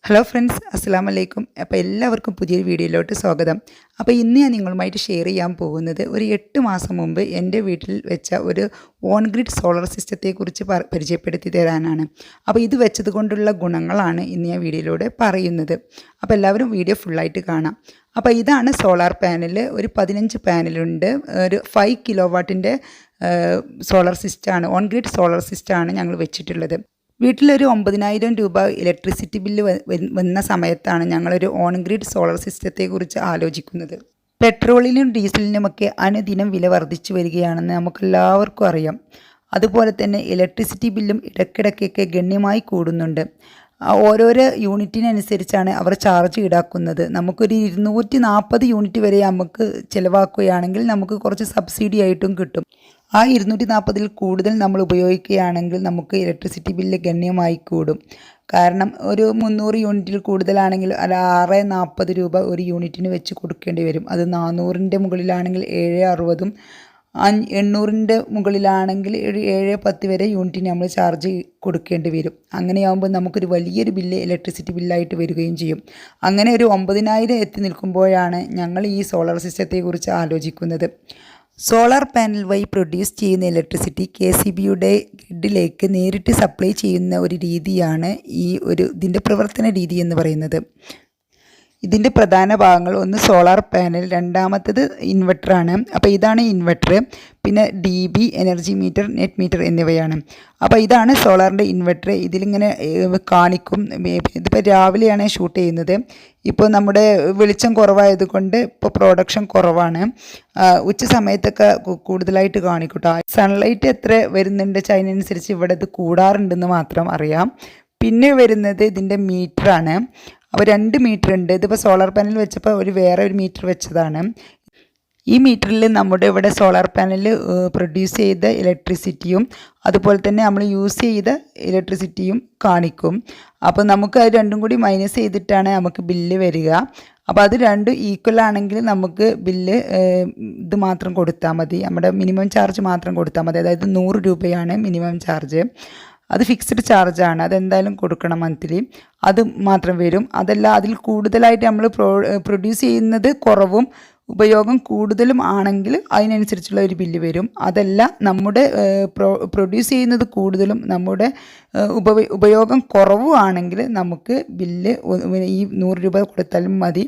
Hello friends, അസ്സലാമു അലൈക്കും. അപ്പോൾ എല്ലാവർക്കും പുതിയൊരു വീഡിയോയിലോട്ട് സ്വാഗതം. അപ്പോൾ ഇന്ന് ഞാൻ നിങ്ങളുമായിട്ട് ഷെയർ ചെയ്യാൻ പോകുന്നത് ഒരു 8 മാസം മുമ്പ് എൻ്റെ വീട്ടിൽ വെച്ച ഒരു ഓൺ ഗ്രിഡ് സോളർ സിസ്റ്റത്തെക്കുറിച്ച് പരിചയപ്പെടുത്തി തരാനാണ്. അപ്പോൾ ഇത് വെച്ചത് കൊണ്ടുള്ള ഗുണങ്ങളാണ് ഇന്ന് ഞാൻ വീഡിയോയിലൂടെ പറയുന്നത്. അപ്പോൾ എല്ലാവരും വീഡിയോ ഫുള്ളായിട്ട് കാണാം. അപ്പോൾ ഇതാണ് സോളാർ പാനൽ. ഒരു 15 പാനലുണ്ട്. ഒരു 5 കിലോ വാട്ടിൻ്റെ സോളർ സിസ്റ്റമാണ്, ഓൺ ഗ്രിഡ് സോളർ സിസ്റ്റമാണ് ഞങ്ങൾ വെച്ചിട്ടുള്ളത്. വീട്ടിലൊരു 9,000 രൂപ ഇലക്ട്രിസിറ്റി ബില്ല് വന്ന സമയത്താണ് ഞങ്ങളൊരു ഓൺ ഗ്രിഡ് സോളർ സിസ്റ്റത്തെക്കുറിച്ച് ആലോചിക്കുന്നത്. പെട്രോളിനും ഡീസലിനുമൊക്കെ അനുദിനം വില വർദ്ധിച്ചു വരികയാണെന്ന് നമുക്കെല്ലാവർക്കും അറിയാം. അതുപോലെ തന്നെ ഇലക്ട്രിസിറ്റി ബില്ലും ഇടയ്ക്കിടയ്ക്കൊക്കെ ഗണ്യമായി കൂടുന്നുണ്ട്. ഓരോരോ യൂണിറ്റിനനുസരിച്ചാണ് അവർ ചാർജ് ഈടാക്കുന്നത്. നമുക്കൊരു 240 യൂണിറ്റ് വരെ നമുക്ക് ചിലവാക്കുകയാണെങ്കിൽ നമുക്ക് കുറച്ച് സബ്സിഡി ആയിട്ടും കിട്ടും. ആ 240-ൽ കൂടുതൽ നമ്മൾ ഉപയോഗിക്കുകയാണെങ്കിൽ നമുക്ക് ഇലക്ട്രിസിറ്റി ബില്ല് ഗണ്യമായി കൂടും. കാരണം ഒരു 300 യൂണിറ്റിൽ കൂടുതലാണെങ്കിൽ അത് 640 രൂപ ഒരു യൂണിറ്റിന് വെച്ച് കൊടുക്കേണ്ടി വരും. അത് 400-ൻ്റെ മുകളിലാണെങ്കിൽ 760-ഉം 800-ൻ്റെ മുകളിലാണെങ്കിൽ 710 വരെ യൂണിറ്റിന് നമ്മൾ ചാർജ് കൊടുക്കേണ്ടി വരും. അങ്ങനെയാകുമ്പോൾ നമുക്കൊരു വലിയൊരു ബില്ല് ഇലക്ട്രിസിറ്റി ബില്ലായിട്ട് വരികയും ചെയ്യും. അങ്ങനെ ഒരു 9,000 എത്തി നിൽക്കുമ്പോഴാണ് ഞങ്ങൾ ഈ സോളാർ സിസ്റ്റത്തെക്കുറിച്ച് ആലോചിക്കുന്നത്. സോളാർ പാനൽ വഴി പ്രൊഡ്യൂസ് ചെയ്യുന്ന ഇലക്ട്രിസിറ്റി KCBയുടെ ഗ്രിഡിലേക്ക് നേരിട്ട് സപ്ലൈ ചെയ്യുന്ന ഒരു രീതിയാണ് ഇതിൻ്റെ പ്രവർത്തന രീതി എന്ന് പറയുന്നത്. ഇതിൻ്റെ പ്രധാന ഭാഗങ്ങൾ ഒന്ന് സോളാർ പാനൽ, രണ്ടാമത്തേത് ഇൻവെർട്ടറാണ്. അപ്പോൾ ഇതാണ് ഇൻവെർട്ടർ. പിന്നെ DB, energy meter, net metre എന്നിവയാണ്. അപ്പോൾ ഇതാണ് സോളാറിൻ്റെ ഇൻവെർട്ടർ. ഇതിലിങ്ങനെ കാണിക്കും. ഇതിപ്പോൾ രാവിലെയാണ് ഷൂട്ട് ചെയ്യുന്നത്. ഇപ്പോൾ നമ്മുടെ വെളിച്ചം കുറവായതുകൊണ്ട് ഇപ്പോൾ പ്രൊഡക്ഷൻ കുറവാണ്. ഉച്ച സമയത്തൊക്കെ കൂടുതലായിട്ട് കാണിക്കൂട്ടോ. സൺലൈറ്റ് എത്ര വരുന്നുണ്ട് അതിനനുസരിച്ച് ഇവിടെ ഇത് കൂടാറുണ്ടെന്ന് മാത്രം അറിയാം. പിന്നെ വരുന്നത് ഇതിൻ്റെ മീറ്ററാണ്. അപ്പോൾ 2 മീറ്റർ ഉണ്ട്. ഇതിപ്പോൾ സോളാർ പാനൽ വെച്ചപ്പോൾ വേറെ ഒരു മീറ്റർ വെച്ചതാണ്. ഈ മീറ്ററിൽ നമ്മുടെ ഇവിടെ സോളാർ പാനൽ പ്രൊഡ്യൂസ് ചെയ്ത ഇലക്ട്രിസിറ്റിയും അതുപോലെ തന്നെ നമ്മൾ യൂസ് ചെയ്ത ഇലക്ട്രിസിറ്റിയും കാണിക്കും. അപ്പോൾ നമുക്ക് അത് രണ്ടും കൂടി മൈനസ് ചെയ്തിട്ടാണ് നമുക്ക് ബില്ല് വരിക. അപ്പോൾ അത് രണ്ടും ഈക്വൽ ആണെങ്കിൽ നമുക്ക് ബില്ല് ഇത് മാത്രം കൊടുത്താൽ മതി. നമ്മുടെ മിനിമം ചാർജ് മാത്രം കൊടുത്താൽ മതി. അതായത് 100 രൂപയാണ് മിനിമം ചാർജ്. അത് ഫിക്സ്ഡ് ചാർജാണ്. അതെന്തായാലും കൊടുക്കണം മന്ത്ലി. അത് മാത്രം വരും. അതല്ല, അതിൽ കൂടുതലായിട്ട് നമ്മൾ പ്രൊഡ്യൂസ് ചെയ്യുന്നത് കുറവും ഉപയോഗം കൂടുതലും ആണെങ്കിൽ അതിനനുസരിച്ചുള്ള ഒരു ബില്ല് വരും. അതല്ല, നമ്മുടെ പ്രൊഡ്യൂസ് ചെയ്യുന്നത് കൂടുതലും നമ്മുടെ ഉപയോഗം കുറവുമാണെങ്കിൽ നമുക്ക് ബില്ല് ഈ 100 രൂപ കൊടുത്താലും മതി.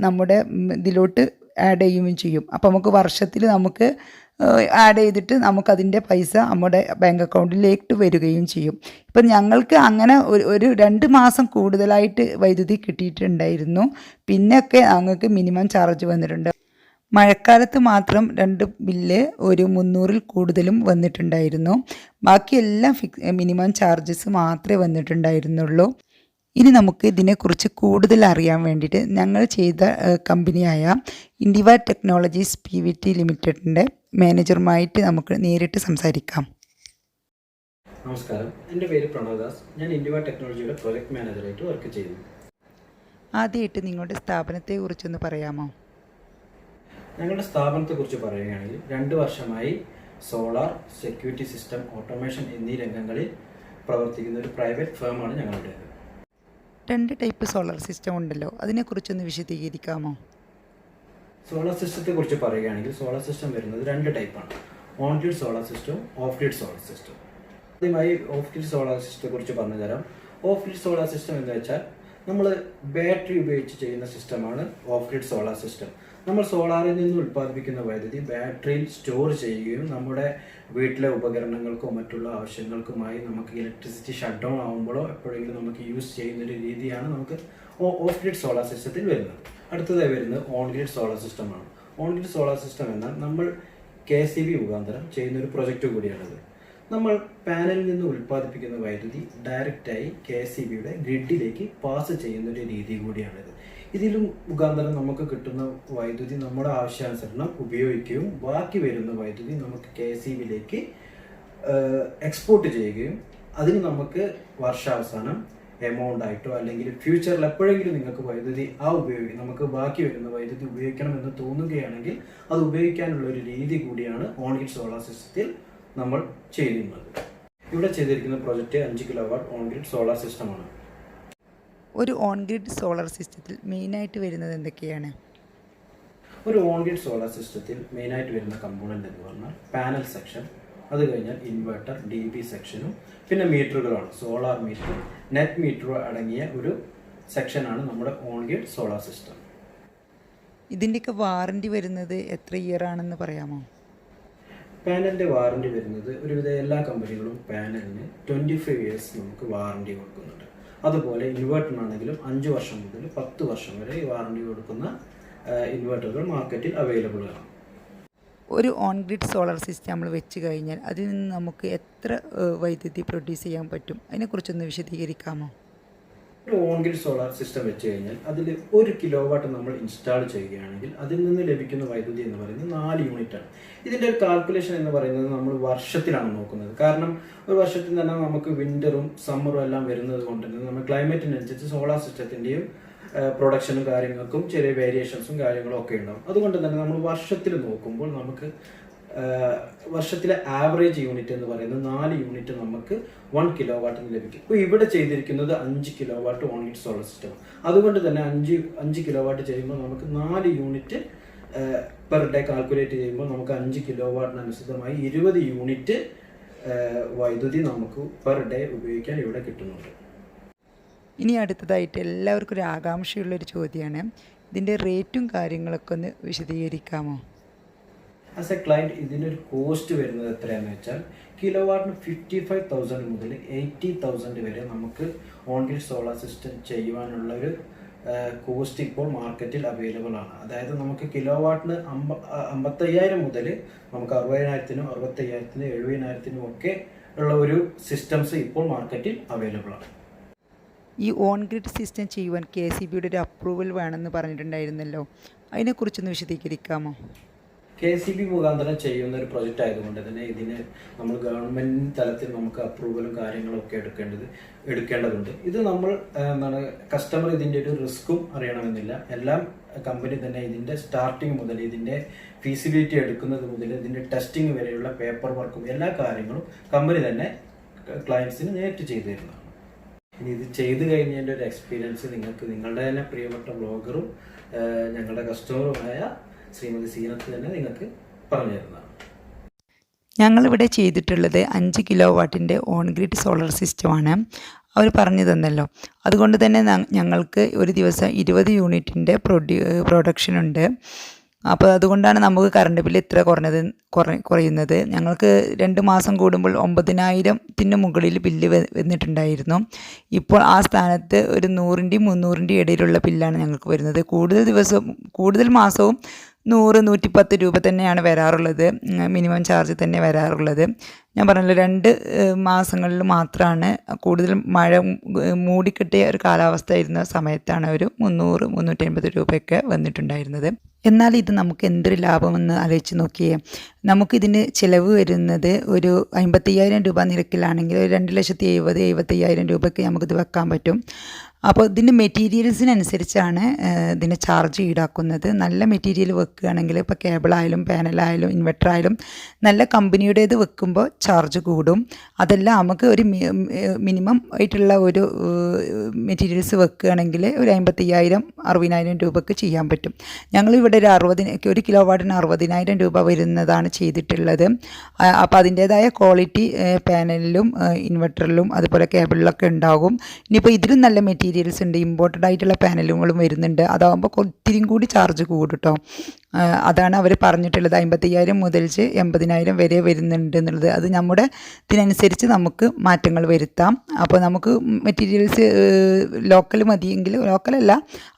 നമ്മുടെ ഇതിലോട്ട് ആഡ് ചെയ്യുകയും ചെയ്യും. അപ്പോൾ നമുക്ക് വർഷത്തിൽ നമുക്ക് ആഡ് ചെയ്തിട്ട് നമുക്കതിൻ്റെ പൈസ നമ്മുടെ ബാങ്ക് അക്കൗണ്ടിലേക്ക് വരികയും ചെയ്യും. ഇപ്പം ഞങ്ങൾക്ക് അങ്ങനെ ഒരു 2 മാസം കൂടുതലായിട്ട് വൈദ്യുതി കിട്ടിയിട്ടുണ്ടായിരുന്നു. പിന്നെയൊക്കെ ഞങ്ങൾക്ക് മിനിമം ചാർജ് വന്നിട്ടുണ്ട്. മഴക്കാലത്ത് മാത്രം 2 ബില്ല് ഒരു 300-ൽ കൂടുതലും വന്നിട്ടുണ്ടായിരുന്നു. ബാക്കിയെല്ലാം മിനിമം ചാർജസ് മാത്രമേ വന്നിട്ടുണ്ടായിരുന്നുള്ളൂ. ഇനി നമുക്ക് ഇതിനെക്കുറിച്ച് കൂടുതൽ അറിയാൻ വേണ്ടിയിട്ട് ഞങ്ങൾ ചെയ്ത കമ്പനിയായ ഇൻഡിവ ടെക്നോളജീസ് PVT ലിമിറ്റഡിൻ്റെ മാനേജറുമായിട്ട് നമുക്ക് നേരിട്ട് സംസാരിക്കാം. നമസ്കാരം, എൻ്റെ പേര് പ്രണവദാസ്. ഞാൻ ഇൻഡിവ ടെക്നോളജിയുടെ പ്രൊജക്ട് മാനേജറായിട്ട് വർക്ക് ചെയ്യുന്നു. ആദ്യമായിട്ട് നിങ്ങളുടെ സ്ഥാപനത്തെക്കുറിച്ചൊന്ന് പറയാമോ? ഞങ്ങളുടെ സ്ഥാപനത്തെക്കുറിച്ച് പറയുകയാണെങ്കിൽ 2 വർഷമായി സോളാർ, സെക്യൂരിറ്റി സിസ്റ്റം, ഓട്ടോമേഷൻ എന്നീ രംഗങ്ങളിൽ പ്രവർത്തിക്കുന്ന ഒരു പ്രൈവറ്റ് ഫേമാണ് ഞങ്ങളുടേത്. 2 ടൈപ്പ് സോളാർ സിസ്റ്റം ഉണ്ടല്ലോ, അതിനെക്കുറിച്ചൊന്ന് വിശദീകരിക്കാമോ? സോളാർ സിസ്റ്റത്തെ കുറിച്ച് പറയുകയാണെങ്കിൽ സോളാർ സിസ്റ്റം വരുന്നത് 2 ടൈപ്പാണ്. ഓൺ ഗ്രിഡ് സോളാർ സിസ്റ്റവും ഓഫ് ഗ്രിഡ് സോളാർ സിസ്റ്റം. ആദ്യമായി ഓഫ് ഗ്രിഡ് സോളാർ സിസ്റ്റത്തെ കുറിച്ച് പറഞ്ഞു തരാം. ഓഫ് ഗ്രിഡ് സോളാർ സിസ്റ്റം എന്ന് വെച്ചാൽ നമ്മൾ ബാറ്ററി ഉപയോഗിച്ച് ചെയ്യുന്ന സിസ്റ്റമാണ് ഓഫ് ഗ്രിഡ് സോളാർ സിസ്റ്റം. നമ്മൾ സോളാറിൽ നിന്ന് ഉൽപ്പാദിപ്പിക്കുന്ന വൈദ്യുതി ബാറ്ററിയിൽ സ്റ്റോർ ചെയ്യുകയും നമ്മുടെ വീട്ടിലെ ഉപകരണങ്ങൾക്കോ മറ്റുള്ള ആവശ്യങ്ങൾക്കുമായി നമുക്ക് ഇലക്ട്രിസിറ്റി ഷട്ട് ഡൗൺ ആകുമ്പോഴോ എപ്പോഴെങ്കിലും നമുക്ക് യൂസ് ചെയ്യുന്നൊരു രീതിയാണ് നമുക്ക് ഓഫ് ഗ്രിഡ് സോളാർ സിസ്റ്റത്തിൽ വരുന്നത്. അടുത്തതായി വരുന്നത് ഓൺ ഗ്രിഡ് സോളാർ സിസ്റ്റമാണ്. ഓൺ ഗ്രിഡ് സോളാർ സിസ്റ്റം എന്നാൽ നമ്മൾ KCB മുഖാന്തരം ചെയ്യുന്നൊരു പ്രൊജക്റ്റ് കൂടിയാണത്. നമ്മൾ പാനലിൽ നിന്ന് ഉൽപ്പാദിപ്പിക്കുന്ന വൈദ്യുതി ഡയറക്റ്റായി KCBയുടെ ഗ്രിഡിലേക്ക് പാസ് ചെയ്യുന്ന ഒരു രീതി കൂടിയാണിത്. ഇതിലും മുഖാന്തരം നമുക്ക് കിട്ടുന്ന വൈദ്യുതി നമ്മുടെ ആവശ്യാനുസരണം ഉപയോഗിക്കുകയും ബാക്കി വരുന്ന വൈദ്യുതി നമുക്ക് KCBയിലേക്ക് എക്സ്പോർട്ട് ചെയ്യുകയും അതിന് നമുക്ക് വർഷാവസാനം എമൗണ്ട് ആയിട്ടോ അല്ലെങ്കിൽ ഫ്യൂച്ചറിൽ എപ്പോഴെങ്കിലും നിങ്ങൾക്ക് വൈദ്യുതി നമുക്ക് ബാക്കി വരുന്ന വൈദ്യുതി ഉപയോഗിക്കണമെന്ന് തോന്നുകയാണെങ്കിൽ അത് ഉപയോഗിക്കാനുള്ള ഒരു രീതി കൂടിയാണ് ഓൺ ഗ്രിഡ് സോളാർ സിസ്റ്റത്തിൽ നമ്മൾ ചെയ്യുന്നത്. ഇവിടെ ചെയ്തിരിക്കുന്ന project 5 kilo watt on grid solar സിസ്റ്റമാണ്. ഒരു ഓൺ ഗ്രിഡ് സോളർ സിസ്റ്റത്തിൽ മെയിനായിട്ട് വരുന്നത് എന്തൊക്കെയാണ്? ഒരു ഓൺ ഗ്രിഡ് സോളാർ സിസ്റ്റത്തിൽ മെയിനായിട്ട് വരുന്ന കമ്പോണൻ്റ് എന്ന് പറഞ്ഞാൽ പാനൽ സെക്ഷൻ, അത് കഴിഞ്ഞാൽ ഇൻവെർട്ടർ, DB സെക്ഷനും പിന്നെ മീറ്ററുകളാണ്. സോളാർ മീറ്റർ, നെറ്റ് മീറ്റർ അടങ്ങിയ ഒരു സെക്ഷനാണ് നമ്മുടെ ഓൺ ഗ്രിഡ് സോളാർ സിസ്റ്റം. ഇതിൻ്റെയൊക്കെ വാറണ്ടി വരുന്നത് എത്ര ഇയർ ആണെന്ന് പറയാമോ? പാനലിൻ്റെ വാറണ്ടി വരുന്നത് ഒരുവിധ എല്ലാ കമ്പനികളും പാനലിന് 25 ഇയേഴ്സ് നമുക്ക് വാറണ്ടി കൊടുക്കുന്നുണ്ട്. അതുപോലെ ഇൻവെർട്ടറിനാണെങ്കിലും 5 വർഷം മുതൽ 10 വർഷം വരെ വാറണ്ടി കൊടുക്കുന്ന ഇൻവെർട്ടറുകൾ മാർക്കറ്റിൽ അവൈലബിൾ ആണ്. ഒരു ഓൺ ഗ്രിഡ് സോളർ സിസ്റ്റം നമ്മൾ വെച്ച് കഴിഞ്ഞാൽ അതിൽ നിന്ന് നമുക്ക് എത്ര വൈദ്യുതി പ്രൊഡ്യൂസ് ചെയ്യാൻ പറ്റും? അതിനെക്കുറിച്ചൊന്ന് വിശദീകരിക്കാമോ? ഒരു ഓൺ ഗ്രിഡ് സോളാർ സിസ്റ്റം വെച്ച് കഴിഞ്ഞാൽ അതിൽ 1 കിലോവാട്ട് നമ്മൾ ഇൻസ്റ്റാൾ ചെയ്യുകയാണെങ്കിൽ അതിൽ നിന്ന് ലഭിക്കുന്ന വൈദ്യുതി എന്ന് പറയുന്നത് 4 യൂണിറ്റാണ്. ഇതിൻ്റെ ഒരു കാൽക്കുലേഷൻ എന്ന് പറയുന്നത് നമ്മൾ വർഷത്തിലാണ് നോക്കുന്നത്. കാരണം ഒരു വർഷത്തിൽ തന്നെ നമുക്ക് വിൻ്ററും സമ്മറും എല്ലാം വരുന്നത് കൊണ്ട് തന്നെ നമ്മൾ ക്ലൈമറ്റിനനുസരിച്ച് സോളാർ സിസ്റ്റത്തിൻ്റെയും പ്രൊഡക്ഷനും കാര്യങ്ങൾക്കും ചെറിയ വേരിയേഷൻസും കാര്യങ്ങളും ഒക്കെ ഉണ്ടാകും. അതുകൊണ്ട് തന്നെ നമ്മൾ വർഷത്തിൽ നോക്കുമ്പോൾ നമുക്ക് വർഷത്തിലെ ആവറേജ് യൂണിറ്റ് എന്ന് പറയുന്നത് 4 യൂണിറ്റ് നമുക്ക് 1 കിലോവാട്ടിന് ലഭിക്കും. ഇപ്പോൾ ഇവിടെ ചെയ്തിരിക്കുന്നത് 5 kilowatt on grid solar system. അതുകൊണ്ട് തന്നെ 5 കിലോവാട്ട് ചെയ്യുമ്പോൾ നമുക്ക് 4 യൂണിറ്റ് പെർ ഡേ കാൽക്കുലേറ്റ് ചെയ്യുമ്പോൾ നമുക്ക് 5 കിലോവാട്ടിനനുസൃതമായി 20 യൂണിറ്റ് വൈദ്യുതി നമുക്ക് പെർ ഡേ ഉപയോഗിക്കാൻ ഇവിടെ കിട്ടുന്നുണ്ട്. ഇനി അടുത്തതായിട്ട് എല്ലാവർക്കും ഒരു ആകാംക്ഷയുള്ളൊരു ചോദ്യമാണ്, ഇതിൻ്റെ റേറ്റും കാര്യങ്ങളൊക്കെ ഒന്ന് വിശദീകരിക്കാമോ? ആസ് എ ക്ലയൻറ്റ് ഇതിനൊരു കോസ്റ്റ് വരുന്നത് എത്രയാണെന്ന് വെച്ചാൽ കിലോവാട്ടിന് 55,000 മുതൽ 80,000 വരെ നമുക്ക് ഓൺ ഗ്രിഡ് സോളാർ സിസ്റ്റം ചെയ്യുവാനുള്ള ഒരു കോസ്റ്റ് ഇപ്പോൾ മാർക്കറ്റിൽ അവൈലബിൾ ആണ്. അതായത് നമുക്ക് കിലോവാട്ടിന് 55,000 മുതൽ നമുക്ക് 60,000-നും 65,000-നും 70,000-നും ഒക്കെ ഉള്ള ഒരു സിസ്റ്റംസ് ഇപ്പോൾ മാർക്കറ്റിൽ അവൈലബിൾ ആണ്. ഈ ഓൺ ഗ്രിഡ് സിസ്റ്റം ചെയ്യുവാൻ KCBയുടെ ഒരു അപ്രൂവൽ വേണമെന്ന് പറഞ്ഞിട്ടുണ്ടായിരുന്നല്ലോ, അതിനെക്കുറിച്ചൊന്ന് വിശദീകരിക്കാമോ? KCB മുഖാന്തരം ചെയ്യുന്ന ഒരു പ്രൊജക്റ്റ് ആയതുകൊണ്ട് തന്നെ ഇതിന് നമ്മൾ ഗവൺമെൻറ് തലത്തിൽ നമുക്ക് അപ്രൂവലും കാര്യങ്ങളും ഒക്കെ എടുക്കേണ്ടതുണ്ട്. ഇത് നമ്മൾ കസ്റ്റമർ ഇതിൻ്റെ ഒരു റിസ്ക്കും അറിയണമെന്നില്ല. എല്ലാം കമ്പനി തന്നെ ഇതിൻ്റെ സ്റ്റാർട്ടിങ് മുതൽ ഇതിൻ്റെ ഫീസിബിലിറ്റി എടുക്കുന്നത് മുതൽ ഇതിൻ്റെ ടെസ്റ്റിംഗ് വരെയുള്ള പേപ്പർ വർക്കും എല്ലാ കാര്യങ്ങളും കമ്പനി തന്നെ ക്ലയൻസിന് നേരിട്ട് ചെയ്തു തരുന്നതാണ്. ഇനി ഇത് ചെയ്തു കഴിഞ്ഞതിൻ്റെ ഒരു എക്സ്പീരിയൻസ് നിങ്ങൾക്ക് നിങ്ങളുടെ തന്നെ പ്രിയപ്പെട്ട ബ്ലോഗറും ഞങ്ങളുടെ കസ്റ്റമറുമായ ശ്രീമതി സീനത്ത് തന്നെ നിങ്ങൾക്ക് പറഞ്ഞു തരുന്നതാണ്. ഞങ്ങളിവിടെ ചെയ്തിട്ടുള്ളത് 5 കിലോ വാട്ടിൻ്റെ ഓൺ ഗ്രിഡ് സോളർ സിസ്റ്റമാണ്. അവർ പറഞ്ഞു തന്നല്ലോ, അതുകൊണ്ട് തന്നെ ഞങ്ങൾക്ക് ഒരു ദിവസം 20 യൂണിറ്റിൻ്റെ പ്രൊഡക്ഷനുണ്ട്. അപ്പോൾ അതുകൊണ്ടാണ് നമുക്ക് കറണ്ട് ബില്ല് ഇത്ര കുറയുന്നത്. ഞങ്ങൾക്ക് 2 മാസം കൂടുമ്പോൾ 9,000-ന് മുകളിൽ ബില്ല് വന്നിട്ടുണ്ടായിരുന്നു. ഇപ്പോൾ ആ സ്ഥാനത്ത് ഒരു 100-ൻ്റെയും 300-ൻ്റെയും ഇടയിലുള്ള ബില്ലാണ് ഞങ്ങൾക്ക് വരുന്നത്. കൂടുതൽ മാസവും 100-110 രൂപ തന്നെയാണ് വരാറുള്ളത്. മിനിമം ചാർജ് തന്നെ വരാറുള്ളത്. ഞാൻ പറഞ്ഞല്ലോ 2 മാസങ്ങളിൽ മാത്രമാണ് കൂടുതൽ മഴ മൂടിക്കെട്ടിയ ഒരു കാലാവസ്ഥ ഇരുന്ന സമയത്താണ് ഒരു 300-350 രൂപയൊക്കെ വന്നിട്ടുണ്ടായിരുന്നത്. എന്നാൽ ഇത് നമുക്ക് എന്തൊരു ലാഭമെന്ന് ആലോചിച്ച് നോക്കിയേ. നമുക്കിതിന് ചിലവ് വരുന്നത് ഒരു 55,000 രൂപ നിരക്കിലാണെങ്കിൽ ഒരു 2,70,000-75,000 രൂപയ്ക്ക് നമുക്കിത് വെക്കാൻ പറ്റും. അപ്പോൾ ഇതിൻ്റെ മെറ്റീരിയൽസിനനുസരിച്ചാണ് ഇതിന് ചാർജ് ഈടാക്കുന്നത്. നല്ല മെറ്റീരിയൽ വെക്കുകയാണെങ്കിൽ ഇപ്പോൾ കേബിളായാലും പാനലായാലും ഇൻവെർട്ടറായാലും നല്ല കമ്പനിയുടേത് വെക്കുമ്പോൾ ചാർജ് കൂടും. അതല്ല നമുക്ക് ഒരു മിനിമം ആയിട്ടുള്ള ഒരു മെറ്റീരിയൽസ് വെക്കുകയാണെങ്കിൽ ഒരു 55,000-60,000 രൂപയ്ക്ക് ചെയ്യാൻ പറ്റും. ഞങ്ങളിവിടെ ഒരു കിലോ വാട്ടിന് 60,000 രൂപ വരുന്നതാണ് ചെയ്തിട്ടുള്ളത്. അപ്പോൾ അതിൻ്റേതായ ക്വാളിറ്റി പാനലിലും ഇൻവെർട്ടറിലും അതുപോലെ കേബിളിലൊക്കെ ഉണ്ടാകും. ഇനിയിപ്പോൾ ഇതിലും നല്ല മെറ്റീരിയൽസ് ഉണ്ട്, ഇമ്പോർട്ടഡ് ആയിട്ടുള്ള പാനലുകളും വരുന്നുണ്ട്. അതാകുമ്പോൾ ഒത്തിരിയും കൂടി ചാർജ് കൂടും കേട്ടോ. അതാണ് അവർ പറഞ്ഞിട്ടുള്ളത്. 55,000 മുതൽ 80,000 വരെ വരുന്നുണ്ട് എന്നുള്ളത്. അത് നമ്മുടെ ഇതിനനുസരിച്ച് നമുക്ക് മാറ്റങ്ങൾ വരുത്താം. അപ്പോൾ നമുക്ക് മെറ്റീരിയൽസ് ലോക്കൽ മതിയെങ്കിൽ, ലോക്കലല്ല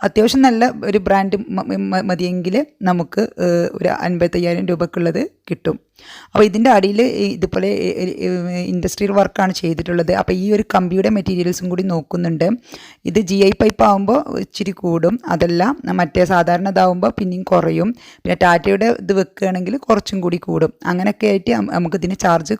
അത്യാവശ്യം നല്ല ഒരു ബ്രാൻഡ് മതിയെങ്കിൽ നമുക്ക് ഒരു 55,000 രൂപക്കുള്ളത് കിട്ടും. അപ്പോൾ ഇതിൻ്റെ അടിയിൽ ഇതുപോലെ ഇൻഡസ്ട്രിയൽ വർക്കാണ് ചെയ്തിട്ടുള്ളത്. അപ്പോൾ ഈ ഒരു കമ്പിയുടെ മെറ്റീരിയൽസും കൂടി നോക്കുന്നുണ്ട്. ഇത് GI പൈപ്പ് ആകുമ്പോൾ ഇച്ചിരി കൂടും, അതല്ല മറ്റേ സാധാരണ ഇതാവുമ്പോൾ പിന്നെയും കുറയും. പിന്നെ ടാറ്റയുടെ ഇത് വെക്കുകയാണെങ്കിൽ കുറച്ചും കൂടി കൂടും. അങ്ങനെയൊക്കെ ആയിട്ട് നമുക്കിതിന് ചാർജ്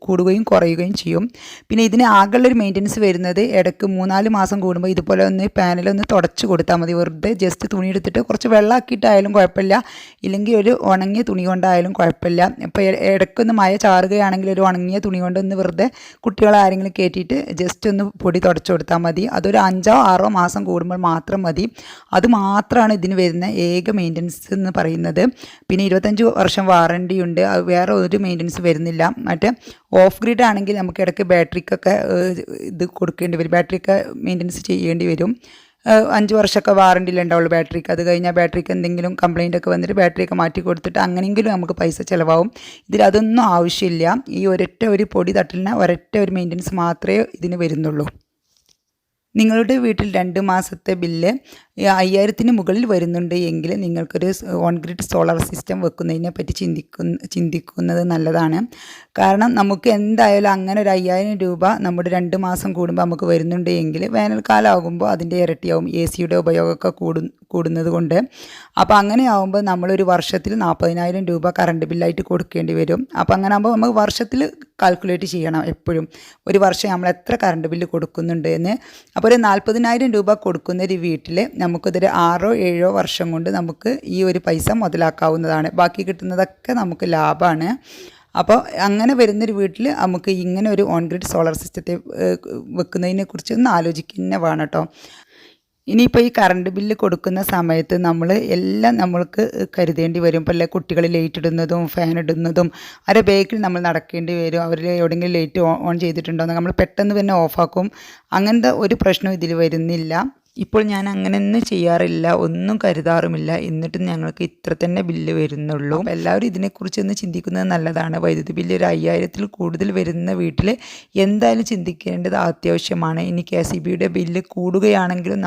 കൂടുകയും കുറയുകയും ചെയ്യും. പിന്നെ ഇതിന് ആകെയുള്ളൊരു മെയിൻ്റനൻസ് വരുന്നത് ഇടയ്ക്ക് 3-4 മാസം കൂടുമ്പോൾ ഇതുപോലെ ഒന്ന് പാനലൊന്ന് തുടച്ച് കൊടുത്താൽ മതി. വെറുതെ ജസ്റ്റ് തുണി എടുത്തിട്ട് കുറച്ച് വെള്ളമാക്കിയിട്ടായാലും കുഴപ്പമില്ല, ഇല്ലെങ്കിൽ ഒരു ഉണങ്ങിയ തുണി കൊണ്ടായാലും കുഴപ്പമില്ല. ഇപ്പോൾ ഇടയ്ക്കൊന്ന് മഴ ചാറുകയാണെങ്കിൽ ഒരു ഉണങ്ങിയ തുണി കൊണ്ടൊന്ന് വെറുതെ കുട്ടികളെ ആരെങ്കിലും കയറ്റിയിട്ട് ജസ്റ്റ് ഒന്ന് പൊടി തുടച്ച് കൊടുത്താൽ മതി. അതൊരു 5-6 മാസം കൂടുമ്പോൾ മാത്രം മതി. അത് മാത്രമാണ് ഇതിന് വരുന്ന ഏക മെയിൻ്റനൻസ് എന്ന് പറയുന്നത്. പിന്നെ 25 വർഷം വാറണ്ടി ഉണ്ട്. വേറെ ഒരു മെയിൻ്റനൻസ് വരുന്നില്ല. മറ്റേ ഓഫ് ഗ്രിഡ് ആണെങ്കിൽ നമുക്ക് ഇടയ്ക്ക് ബാറ്ററിക്കൊക്കെ ഇത് കൊടുക്കേണ്ടി വരും, ബാറ്ററിയൊക്കെ മെയിൻ്റനൻസ് ചെയ്യേണ്ടി വരും. 5 വർഷമൊക്കെ വാറണ്ടിയിലുണ്ടാവുള്ളൂ ബാറ്ററിക്ക്. അത് കഴിഞ്ഞാൽ ബാറ്ററിക്ക് എന്തെങ്കിലും കംപ്ലയിൻ്റ് ഒക്കെ വന്നിട്ട് ബാറ്ററിയൊക്കെ മാറ്റി കൊടുത്തിട്ട് അങ്ങനെയെങ്കിലും നമുക്ക് പൈസ ചിലവാകും. ഇതിൽ അതൊന്നും ആവശ്യമില്ല. ഈ ഒരൊറ്റ ഒരു പൊടി തട്ടലിന് ഒരൊറ്റ ഒരു മെയിൻ്റനൻസ് മാത്രമേ ഇതിന് വരുന്നുള്ളൂ. നിങ്ങളുടെ വീട്ടിൽ 2 മാസത്തെ ബില്ല് 5000-ന് മുകളിൽ വരുന്നുണ്ട് എങ്കിൽ നിങ്ങൾക്കൊരു ഓൺ ഗ്രിഡ് സോളാർ സിസ്റ്റം വെക്കുന്നതിനെ പറ്റി ചിന്തിക്കുന്നത് നല്ലതാണ്. കാരണം നമുക്ക് എന്തായാലും അങ്ങനെ ഒരു 5000 രൂപ നമ്മുടെ 2 മാസം കൂടുമ്പോൾ നമുക്ക് വരുന്നുണ്ട് എങ്കിൽ വേനൽക്കാലം ആകുമ്പോൾ അതിൻ്റെ ഇരട്ടിയാവും, AC-യുടെ ഉപയോഗമൊക്കെ കൂടുന്നത് കൊണ്ട്. അപ്പോൾ അങ്ങനെ ആകുമ്പോൾ നമ്മളൊരു വർഷത്തിൽ 40,000 രൂപ കറണ്ട് ബില്ലായിട്ട് കൊടുക്കേണ്ടി വരും. അപ്പോൾ അങ്ങനെ ആകുമ്പോൾ നമുക്ക് വർഷത്തിൽ കാൽക്കുലേറ്റ് ചെയ്യണം എപ്പോഴും, ഒരു വർഷം നമ്മൾ എത്ര കറണ്ട് ബില്ല് കൊടുക്കുന്നുണ്ട് എന്ന്. അപ്പോൾ ഒരു 40,000 രൂപ കൊടുക്കുന്ന ഒരു വീട്ടിൽ നമുക്കിതൊരു 6-7 വർഷം കൊണ്ട് നമുക്ക് ഈ ഒരു പൈസ മുതലാക്കാവുന്നതാണ്. ബാക്കി കിട്ടുന്നതൊക്കെ നമുക്ക് ലാഭമാണ്. അപ്പോൾ അങ്ങനെ വരുന്നൊരു വീട്ടിൽ നമുക്ക് ഇങ്ങനെ ഒരു ഓൺ ഗ്രിഡ് സോളാർ സിസ്റ്റത്തെ വെക്കുന്നതിനെക്കുറിച്ച് ഒന്ന് ആലോചിക്കുക വേണം കേട്ടോ. ഇനിയിപ്പോൾ ഈ കറണ്ട് ബില്ല് കൊടുക്കുന്ന സമയത്ത് നമ്മൾക്ക് കരുതേണ്ടി വരും. ഇപ്പോൾ കുട്ടികൾ ലൈറ്റ് ഇടുന്നതും ഫാൻ ഇടുന്നതും അവരുടെ ബേക്കിൽ നമ്മൾ നടക്കേണ്ടി വരും. അവർ എവിടെയെങ്കിലും ലൈറ്റ് ഓൺ ചെയ്തിട്ടുണ്ടോ നമ്മൾ പെട്ടെന്ന് തന്നെ ഓഫാക്കും. അങ്ങനത്തെ ഒരു പ്രശ്നവും ഇതിൽ വരുന്നില്ല. ഇപ്പോൾ ഞാൻ അങ്ങനെയൊന്നും ചെയ്യാറില്ല, ഒന്നും കരുതാറുമില്ല. എന്നിട്ടും ഞങ്ങൾക്ക് ഇത്ര തന്നെ ബില്ല് വരുന്നുള്ളൂ. അപ്പോൾ എല്ലാവരും ഇതിനെക്കുറിച്ച് ഒന്ന് ചിന്തിക്കുന്നത് നല്ലതാണ്. വൈദ്യുതി ബില്ല് ഒരു 5000-ൽ കൂടുതൽ വരുന്ന വീട്ടിൽ എന്തായാലും ചിന്തിക്കേണ്ടത് അത്യാവശ്യമാണ്. ഇനി KCBയുടെ ബില്ല് കൂടുകയാണെങ്കിലും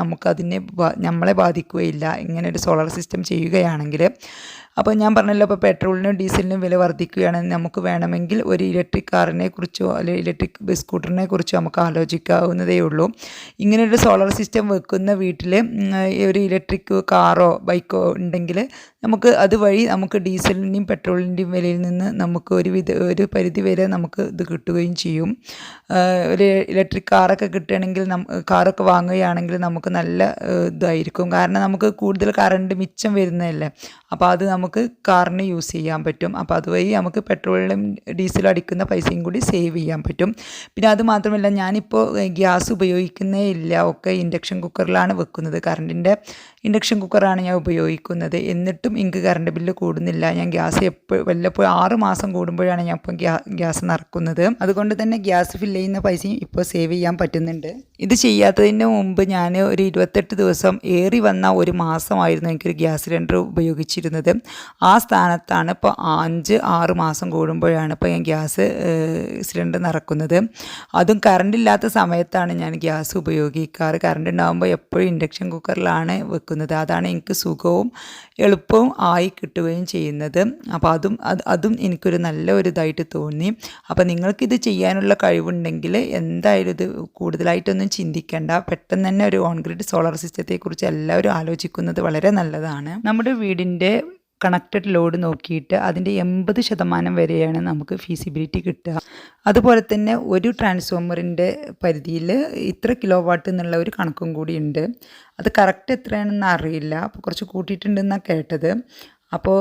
നമ്മളെ ബാധിക്കുകയില്ല ഇങ്ങനെ ഒരു സോളാർ സിസ്റ്റം ചെയ്യുകയാണെങ്കിൽ. അപ്പോൾ ഞാൻ പറഞ്ഞല്ലോ, ഇപ്പോൾ പെട്രോളിനും ഡീസലിനും വില വർദ്ധിക്കുകയാണെങ്കിൽ നമുക്ക് വേണമെങ്കിൽ ഒരു ഇലക്ട്രിക് കാറിനെ കുറിച്ചോ അല്ലെങ്കിൽ ഇലക്ട്രിക് സ്കൂട്ടറിനെ കുറിച്ചോ നമുക്ക് ആലോചിക്കാവുന്നതേ ഉള്ളൂ. ഇങ്ങനെയൊരു സോളാർ സിസ്റ്റം വെക്കുന്ന വീട്ടിൽ ഒരു ഇലക്ട്രിക് കാറോ ബൈക്കോ ഉണ്ടെങ്കിൽ നമുക്ക് അതുവഴി നമുക്ക് ഡീസലിൻ്റെയും പെട്രോളിൻ്റെയും വിലയിൽ നിന്ന് നമുക്ക് ഒരു പരിധി വരെ നമുക്ക് ഇത് കിട്ടുകയും ചെയ്യും. ഒരു ഇലക്ട്രിക് കാറൊക്കെ കിട്ടുകയാണെങ്കിൽ കാറൊക്കെ വാങ്ങുകയാണെങ്കിൽ നമുക്ക് നല്ല ഇതായിരിക്കും. കാരണം നമുക്ക് കൂടുതൽ കറണ്ട് മിച്ചം വരുന്നതല്ലേ. അപ്പോൾ അത് നമുക്ക് കാറിന് യൂസ് ചെയ്യാൻ പറ്റും. അപ്പോൾ അതുവഴി നമുക്ക് പെട്രോളിലും ഡീസലും അടിക്കുന്ന പൈസയും കൂടി സേവ് ചെയ്യാൻ പറ്റും. പിന്നെ അത് മാത്രമല്ല, ഞാനിപ്പോൾ ഗ്യാസ് ഉപയോഗിക്കുന്നേ ഇല്ല, ഒക്കെ ഇൻഡക്ഷൻ കുക്കറിലാണ് വെക്കുന്നത്. കറണ്ടിൻ്റെ ഇൻഡക്ഷൻ കുക്കറാണ് ഞാൻ ഉപയോഗിക്കുന്നത്. എന്നിട്ടും എനിക്ക് കറണ്ട് ബില്ല് കൂടുന്നില്ല. ഞാൻ ഗ്യാസ് വല്ലപ്പോഴും 6 മാസം കൂടുമ്പോഴാണ് ഞാൻ ഇപ്പോൾ ഗ്യാസ് നിറക്കുന്നത്. അതുകൊണ്ട് തന്നെ ഗ്യാസ് ഫില്ല് ചെയ്യുന്ന പൈസയും ഇപ്പോൾ സേവ് ചെയ്യാൻ പറ്റുന്നുണ്ട്. ഇത് ചെയ്യാത്തതിന് മുമ്പ് ഞാൻ ഒരു 28 ദിവസം ഏറി വന്ന ഒരു മാസമായിരുന്നു എനിക്കൊരു ഗ്യാസ് സിലിണ്ടർ ഉപയോഗിച്ചിരുന്നത്. ആ സ്ഥാനത്താണ് ഇപ്പോൾ 5-6 മാസം കൂടുമ്പോഴാണ് ഇപ്പോൾ ഞാൻ ഗ്യാസ് സിലിണ്ടർ നിറക്കുന്നത്. അതും കറണ്ടില്ലാത്ത സമയത്താണ് ഞാൻ ഗ്യാസ് ഉപയോഗിക്കാറ്. കറണ്ട് ഉണ്ടാകുമ്പോൾ എപ്പോഴും ഇൻഡക്ഷൻ കുക്കറിലാണ് വെക്കുന്നത്. അതാണ് എനിക്ക് സുഖവും എളുപ്പവും ആയി കിട്ടുകയും ചെയ്യുന്നത്. അപ്പോൾ അതും എനിക്കൊരു നല്ല ഒരു ഇതായിട്ട് തോന്നി. അപ്പോൾ നിങ്ങൾക്കിത് ചെയ്യാനുള്ള കഴിവുണ്ടെങ്കിൽ എന്തായാലും ഇത് കൂടുതലായിട്ടൊന്നും ചിന്തിക്കേണ്ട. പെട്ടെന്ന് തന്നെ ഒരു ഓൺ ഗ്രിഡ് സോളാർ സിസ്റ്റത്തെക്കുറിച്ച് എല്ലാവരും ആലോചിക്കുന്നത് വളരെ നല്ലതാണ്. നമ്മുടെ വീടിൻ്റെ കണക്റ്റഡ് ലോഡ് നോക്കിയിട്ട് അതിൻ്റെ 80% വരെയാണ് നമുക്ക് ഫീസിബിലിറ്റി കിട്ടുക. അതുപോലെ തന്നെ ഒരു ട്രാൻസ്ഫോമറിൻ്റെ പരിധിയിൽ ഇത്ര കിലോ വാട്ട് എന്നുള്ള ഒരു കണക്കും കൂടി ഉണ്ട്. അത് കറക്റ്റ് എത്രയാണെന്ന് അറിയില്ല, അപ്പോൾ കുറച്ച് കൂട്ടിയിട്ടുണ്ടെന്നാണ് കേട്ടത്. അപ്പോൾ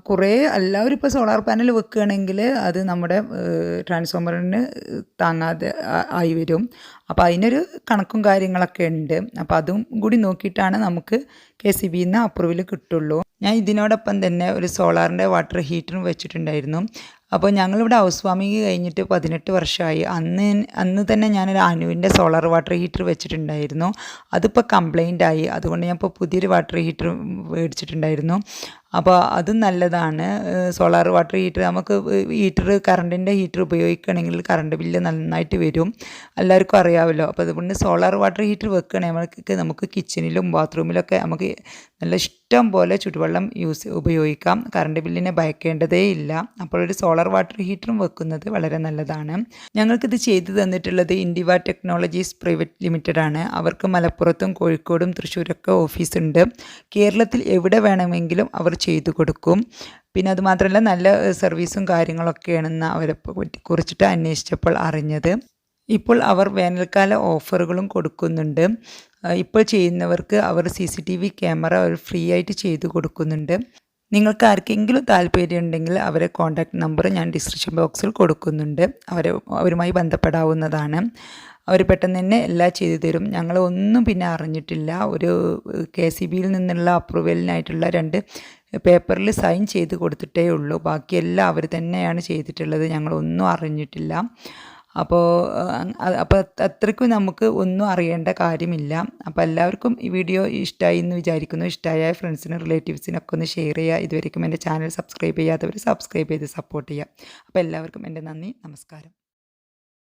കുറേ എല്ലാവരും ഇപ്പോൾ സോളാർ പാനൽ വെക്കുകയാണെങ്കിൽ അത് നമ്മുടെ ട്രാൻസ്ഫോമറിന് താങ്ങാതെ ആയി വരും. അപ്പോൾ അതിനൊരു കണക്കും കാര്യങ്ങളൊക്കെ ഉണ്ട്. അപ്പോൾ അതും കൂടി നോക്കിയിട്ടാണ് നമുക്ക് KCBയിൽ നിന്ന് അപ്രൂവൽ കിട്ടുള്ളൂ. ഞാൻ ഇതിനോടൊപ്പം തന്നെ ഒരു സോളാറിൻ്റെ വാട്ടർ ഹീറ്ററും വെച്ചിട്ടുണ്ടായിരുന്നു. അപ്പോൾ ഞങ്ങളിവിടെ ഹൗസ് വാമിങ് കഴിഞ്ഞിട്ട് 18 വർഷമായി. അന്ന് തന്നെ ഞാനൊരു അനുവിൻ്റെ സോളാർ വാട്ടർ ഹീറ്റർ വെച്ചിട്ടുണ്ടായിരുന്നു. അതിപ്പോൾ കംപ്ലൈൻ്റ് ആയി. അതുകൊണ്ട് ഞാൻ ഇപ്പോൾ പുതിയൊരു വാട്ടർ ഹീറ്റർ മേടിച്ചിട്ടുണ്ടായിരുന്നു. അപ്പോൾ അതും നല്ലതാണ്. സോളാർ വാട്ടർ ഹീറ്റർ നമുക്ക് കറണ്ടിൻ്റെ ഹീറ്റർ ഉപയോഗിക്കുകയാണെങ്കിൽ കറണ്ട് ബില്ല് നന്നായിട്ട് വരും, എല്ലാവർക്കും അറിയാമല്ലോ. അപ്പോൾ അതുകൊണ്ട് സോളാർ വാട്ടർ ഹീറ്റർ വെക്കുകയാണെങ്കിൽ നമുക്ക് കിച്ചണിലും ബാത്റൂമിലൊക്കെ നമുക്ക് നല്ല ഇഷ്ടം പോലെ ചുടുവെള്ളം ഉപയോഗിക്കാം. കറണ്ട് ബില്ലിനെ ഭയക്കേണ്ടതേ ഇല്ല. അപ്പോൾ ഒരു സോളാർ വാട്ടർ ഹീറ്ററും വെക്കുന്നത് വളരെ നല്ലതാണ്. ഞങ്ങൾക്കിത് ചെയ്തു തന്നിട്ടുള്ളത് ഇൻഡിവ ടെക്നോളജീസ് പ്രൈവറ്റ് ലിമിറ്റഡ് ആണ്. അവർക്ക് മലപ്പുറത്തും കോഴിക്കോടും തൃശ്ശൂരൊക്കെ ഓഫീസുണ്ട്. കേരളത്തിൽ എവിടെ വേണമെങ്കിലും അവർ ചെയ്തു കൊടുക്കും. പിന്നെ അതുമാത്രമല്ല നല്ല സർവീസും കാര്യങ്ങളൊക്കെയാണെന്ന് അവരെ കുറിച്ചിട്ട് അന്വേഷിച്ചപ്പോൾ അറിഞ്ഞത്. ഇപ്പോൾ അവർ വേനൽക്കാല ഓഫറുകളും കൊടുക്കുന്നുണ്ട്. ഇപ്പോൾ ചെയ്യുന്നവർക്ക് അവർ CCTV ക്യാമറ അവർ ഫ്രീ ആയിട്ട് ചെയ്തു കൊടുക്കുന്നുണ്ട്. നിങ്ങൾക്ക് ആർക്കെങ്കിലും താല്പര്യമുണ്ടെങ്കിൽ അവരെ കോൺടാക്റ്റ് നമ്പർ ഞാൻ ഡിസ്ക്രിപ്ഷൻ ബോക്സിൽ കൊടുക്കുന്നുണ്ട്. അവരുമായി ബന്ധപ്പെടാവുന്നതാണ്. അവർ പെട്ടെന്ന് തന്നെ എല്ലാം ചെയ്തു തരും. ഞങ്ങളൊന്നും പിന്നെ അറിഞ്ഞിട്ടില്ല. ഒരു KCBയിൽ നിന്നുള്ള അപ്രൂവലിനായിട്ടുള്ള 2 പേപ്പറിൽ സൈൻ ചെയ്ത് കൊടുത്തിട്ടേ ഉള്ളൂ. ബാക്കിയെല്ലാം അവർ തന്നെയാണ് ചെയ്തിട്ടുള്ളത്. ഞങ്ങളൊന്നും അറിഞ്ഞിട്ടില്ല. അപ്പോൾ അത്രയ്ക്കും നമുക്ക് ഒന്നും അറിയേണ്ട കാര്യമില്ല. അപ്പോൾ എല്ലാവർക്കും ഈ വീഡിയോ ഇഷ്ടമായി എന്ന് വിചാരിക്കുന്നു. ഇഷ്ടമായ ഫ്രണ്ട്സിനും റിലേറ്റീവ്സിനൊക്കെ ഒന്ന് ഷെയർ ചെയ്യുക. ഇതുവരെയും എൻ്റെ ചാനൽ സബ്സ്ക്രൈബ് ചെയ്യാത്തവർ സബ്സ്ക്രൈബ് ചെയ്ത് സപ്പോർട്ട് ചെയ്യുക. അപ്പോൾ എല്ലാവർക്കും എൻ്റെ നന്ദി, നമസ്കാരം.